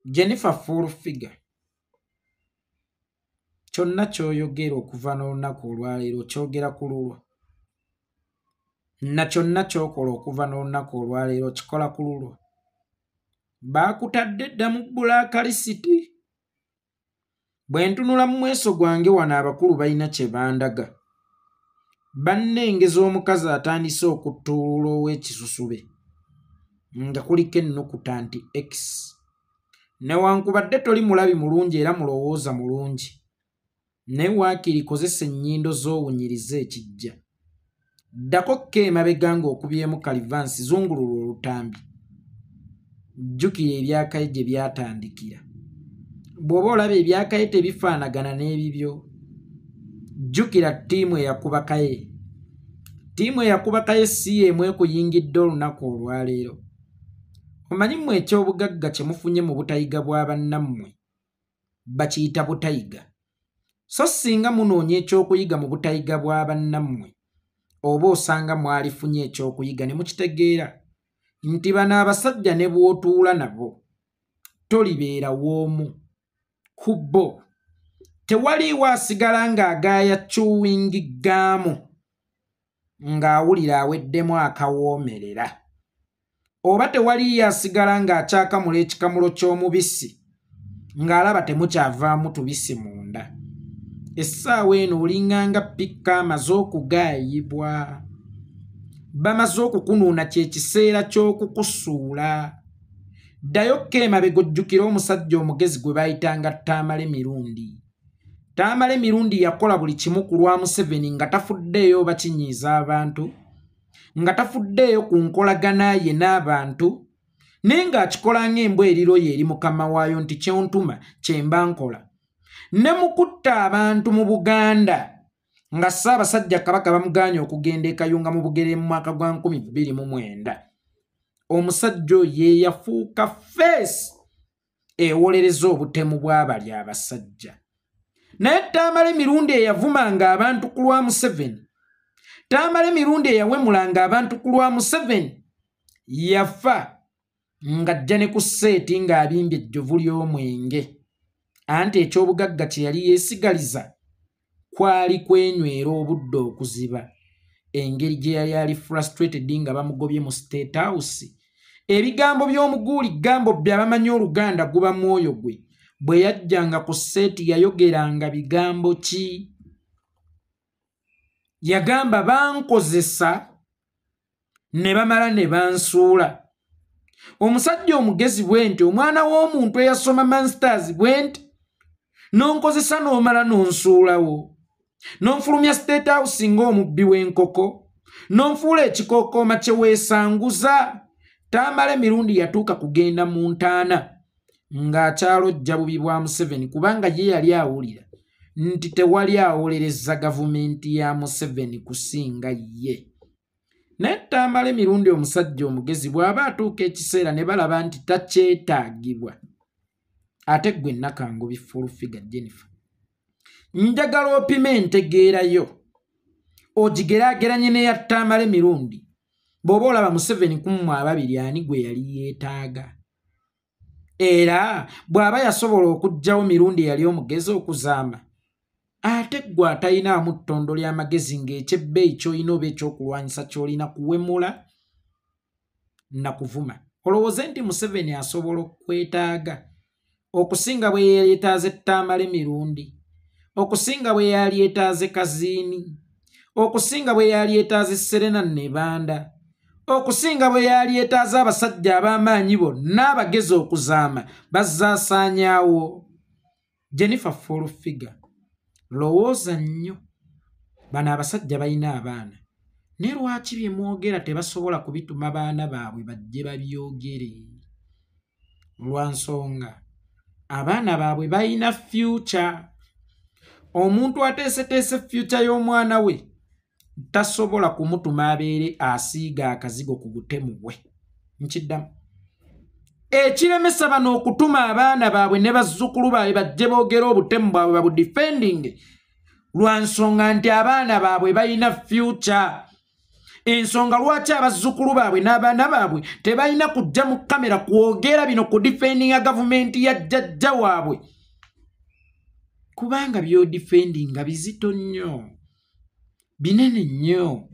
Jennifer full figure. Kyonna ky'oyogera okuva n'olunaku olwaleero kyogera ku lulwo. Na kyonna ky'okola okuva n'olunaku olwaleero kikola ku lulwo. Baakutadde dda mu bbulaakalisiti. Bwe ntunula mu mweso gwange wano abakulu balina kye bandaga. Bannengeza omukazi atandise okutuulula ow'ekisusube nga kuliko ennukuta nti X. Newankubadde toli mulabi mulungi era mulowooza mulungi. Naye waakiri kozesa ennyindo z'owunyiriza ekijja. Ddako ko emabega ng'okubyemu kalivansi zungulula olutambi. Jjukira ebyakaye gye byatandikira. Bw'oba olaba ebyakaye tebifaanagana n'ebibyo, jjukira ttiimu eyakuba kaye. Ttiimu eyakuba kaye si y'emu ekuyingidde olunaku olwaleero. Omanyi mmwe eky'obugagga kye mufunye mu butayiga bwa bannammwe bakiyita butayiga. So singa munoonya ekyokuyiga mu butayiga bwa bannammwe oba osanga mwalifunye ekyokuyiga ne mukitegeera nti bano abasajja ne bw'otuula nabo tolibeera w'omu ku bo. Tewaliiwo asigala ng'agaaya chewing gum ng'awulira aweddemu akawoomerera. Oba tewaliiyo asigala ng'akyakamula ekikamulo ky'omubisi ng'alaba temukyavaamu tubisi munda. Essaawa eno olinganga pikka amaze okugaayibwa. Bamaze okukunuuna kye kiseera ky'okukusuula. Ddayo ko emabega ojjukira omusajja omugezi gwe baayitanga Tamale Mirundi. Tamale Mirundi yakola buli kimu ku lwa Museveni nga tafuddeeyo bakinyiiza abantu, nga tafuddeeyo ku nkolagana ye n'abantu, naye ng'akikola ng'embwa eriroye eri mukama waayo nti kyontuma kye mba nkola. Ne mu kutta abantu mu Buganda nga Ssaabasajja Kabaka bamugaanye okugenda e Kayunga mu Bugere mu mwaka gwa 2029. Omusajja oyo ye yafuuka feesi ewolereza obutemu bw'abali abasajja. Naye Tamale Mirundi eyavumanga abantu ku lwa Museveni, Tamale Mirundi eyawemulanga abantu ku lwa Museveni, yafa ng'ajja ne ku sseeti ng'abimbye ejjovu ly'omwenge. Anti eky'obugagga kye yali yeesigaliza kwali kwenywera obudde okuziba. Engeri gye yali ali frustrated nga bamugobye mu State House. Ebigambo by'omuguuli gambo byabamanyi Oluganda guba mwoyo gwe. Bwe yajjanga ku sseeti yayogeranga bigambo ki? Yagamba bankozesa ne bamala ne bansuula. Omusajja omugezi bwenti, omwana w'omuntu eyasoma masters bwenti, n'onkozesa n'omala n'onsuulawo. N'onfulumya State House ng'omubbi w'enkoko, n'onfuula ekikookooma kye weesanguza. Tamale Mirundi yatuuka kugenda mu ntaana ng'akyalojja bubi bwa Museveni kubanga ye yali awulira nti tewali awolereza gavumenti ya Museveni kusinga ye. Naye Tamale Mirundi omusajja omugezi bw'aba atuuka ekiseera ne balaba nti takyetaagibwa. Ate gwe Nakangubi full figure Jennifer, njagala opime entegeerayo ogigeraageranye n'eya Tamale Mirundi. Bw'oba olaba Museveni kumu ababiri ani gwe yali yeetaaga. Era bw'aba yasobola okuggyawo Mirundi yali omugezi okuzaama, ate gwe atalinaamu ttondo ly'amagezi ng'ekyebbeeyi ky'olina oba ekyokulwanyisa ky'olina kuwemula na kuvuma. Olowooze nti Museveni asobola okwetaaga okusinga bwe yeetaaze Tamale Mirundi, okusinga bwe yali yeetaaze Kaziini, okusinga bwe yali yeetaaze Serena Nebanda, okusinga bwe yali yeetaaze abasajja ab'amaanyi bonna abagezi okuzaama bazzaasaanyaawo. Jennifer full figure, lowooza nnyo. Bano abasajja balina abaana, naye lwaki bye mwogera tebasobola kubituma baana baabwe bajje babyogere? Lwa nsonga abaana baabwe balina future. Omuntu ateeseteese future y'omwana we tasobola kumutuma abeere asiiga akazigo ku butemu bwe. Nkiddamu. Ekiremesa bano okutuma abaana baabwe ne bazzukulu baabwe bajje boogera obutemu bwabwe babudifending lwa nsonga nti abaana baabwe balina future. ensonga lwaki abazzukulu baabwe n'abaana baabwe tebalina kujja mu kamera kwogera bino ku defendinga gavumenti ya jjajja waabwe kubanga by'odifendinga bizito nnyo binene nnyo.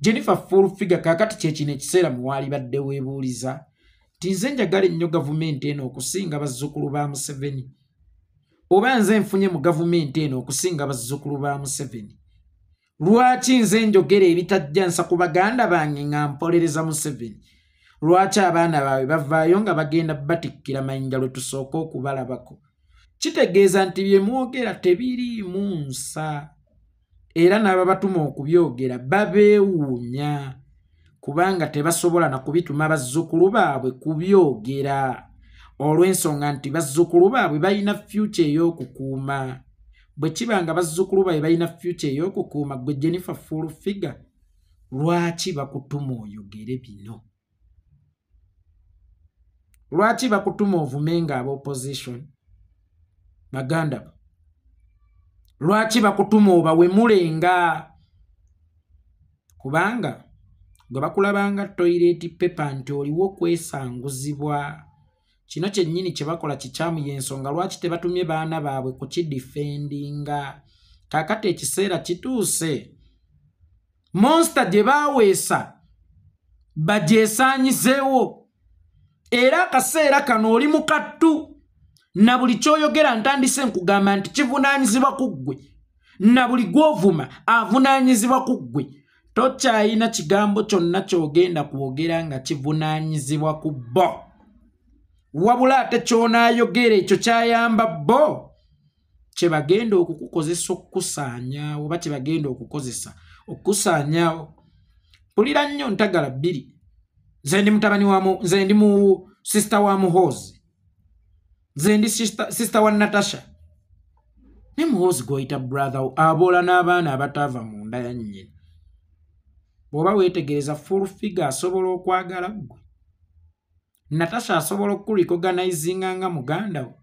Jennifer Full-Figure kaakati kyekino ekiseera muwaali badde weebuuliza nti nze njagala ennyo gavumenti eno okusinga bazzukulu ba Museveni oba nze nfunye mu gavumenti eno okusinga bazzukulu ba Museveni. Lwaki nze njogera ebitajja nsa ku baganda bange nga mpolereza Museveni? Lwaki abaana baabwe bavaayo nga bagenda batikkira mayinja lwe tusooka okubalabako? Kitegeeza nti bye mwogera tebiriimu nsa era n'ababatuma okubyogera babeewuunya kubanga tebasobola na kubituma bazzukulu baabwe kubyogera olw'ensonga nti bazzukulu baabwe balina future ey'okukuuma. Bwe kibanga bazzukulu baabwe balina future ey'okukuuma, gwe Jennifer Full-Figure lwaki bakutuma oyogere bino? Lwaki bakutuma ovumenga ab'opposition baganda bo? Lwaki bakutuma obawemulenga? Kubanga gwe bakulabanga toilet paper nti oliwo kwesanguzibwa. Kino kyennyini kye bakola kikyamu y'ensonga lwaki tebatumye baana baabwe kukidifendinga. Kaakati ekiseera kituuse monster gye baaweesa bagyesaanyizeewo era akaseera kano oli mu kattu na buli kyoyogera ntandise nkugamba nti kivunaanyizibwa ku ggwe na buli gw'ovuma avunaanyizibwa ku ggwe. Tokyayina kigambo kyonna ky'ogenda kwogera nga kivunaanyizibwa ku bo. Wabula ate ky'onaayogera ekyo kyayamba bo kye bagenda okukukozesa okukusaanyaawo oba kye bagenda okukozesa okukusaanyaawo. Pulira nnyo ntagala bbiri. Nze ndi mutabani nze ndi mu sister wa Muhoozi. Nze ndi sister wa Natasha. Ne Muhoozi gw'oyita brother aboola n'abaana abataava mu nda ya nnyina. Bw'oba weetegereza Full-Figure asobola okwagala ggwe. Natasha asobola okulicognizinga nga muganda wo.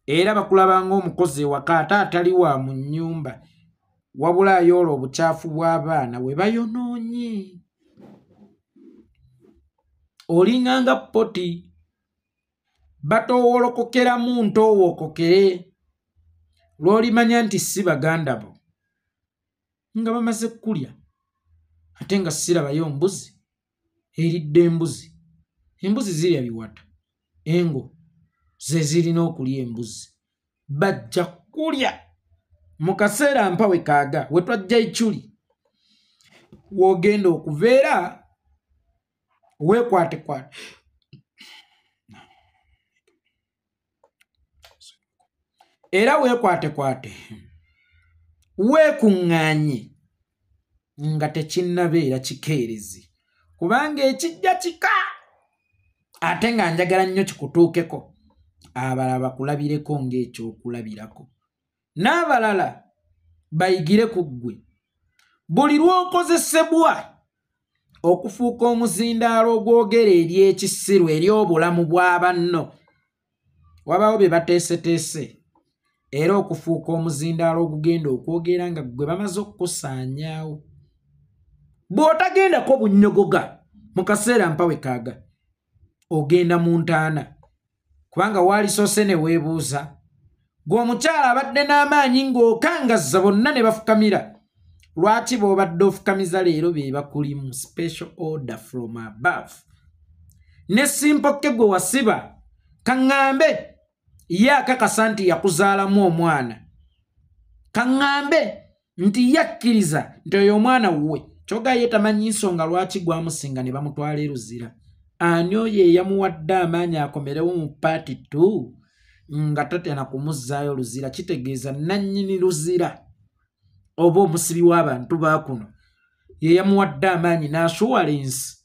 Era bakulabanga omukozi ewaka ate atali wa mu nnyumba wabula ayoola obukyafu bw'abaana we bayonoonye. Olinganga poti batoowolokokeramu ntoowokokere lw'olimanya nti si baganda bo nga bamaze kulya ate nga sirabayo mbuzi eridde embuzi. Embuzi zirya biwata, engo ze zirina okulya embuzi. Bajja kulya mu kaseera mpawe kaaga we twajja Ichuli w'ogenda okuveera weekwatekwate era weekwatekwate weekuŋŋaanye nga tekinnabeera kikeerezi kubanga ekijja kika ate nga njagala nnyo kikutuukeko abalala bakulabireko ng'ekyokulabirako n'abalala bayigire ku ggwe. Buli lw'okozesebwa okufuuka omuzindaalo ogwogera eri ekisiru eri obulamu bwa banno wabaawo bye bateeseteese era okufuuka omuzindaalo ogugenda okwogera nga ggwe bamaze okukusaanyaawo. Bw'otagendako bunnyogoga mu kaseera mpawe kaaga ogenda mu ntaana kubanga waali soose ne weebuuza gw'omukyala abadde n'amaanyi ng'okangazza bonna ne bafukamira. Lwaki bw'obadde ofukamiza leero be bakulimu special order from above? Ne Simpoke gwe wasiba kaŋŋambe ye akakasa nti yakuzaalamu omwana, kaŋŋambe nti yakkiriza nti oyo omwana wuwe kyoga ye tamanyi nsonga lwaki gwamusinga ne bamutwala e Luzira. Ani oyo eyamuwadde amaanyi akomerewo mu paati 2 nga tatya na kumuzzaayo Luzira? Kitegeeza nannyini Luzira oba omusibi w'abantu baakuno ye yamuwadde amaanyi n'assuwalensi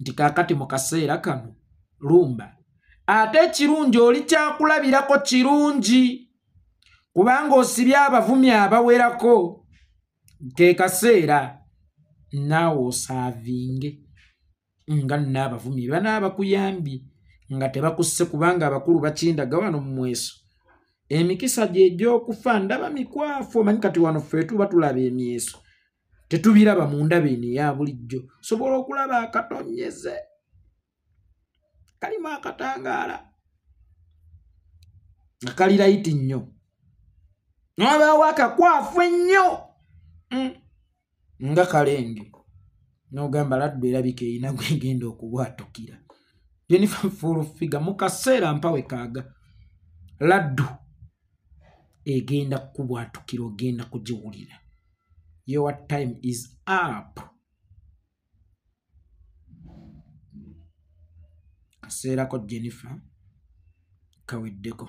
nti kaakati mu kaseera kano lumba. Ate ekirungi oli kyakulabirako kirungi kubanga osibye abavumi abawerako ke kaseera naawe osaavinge nga n'abavumi banaabakuyambye nga tebakusse kubanga abakulu bakindaga wano mu Mweso. Emikisa gye egy'okufa ndaba mikwafu. Omanyi kati wano ffe tuba tulaba emyeso tetubiraba mu ndaba eno eya bulijjo sobola okulaba akatonyeze kalimu akatangaala nga kali layiti nnyo n'wabaawo akakwafu ennyo nga kalenge n'ogamba Laddu erabika erina gwegenda okubwatukira Jennifer Full-Figure mu kaseera mpawe kaaga Laddu egenda kukubwatukira ogenda kugiwulira. Your time is up. Kaseera ko Jennifer kaweddeko.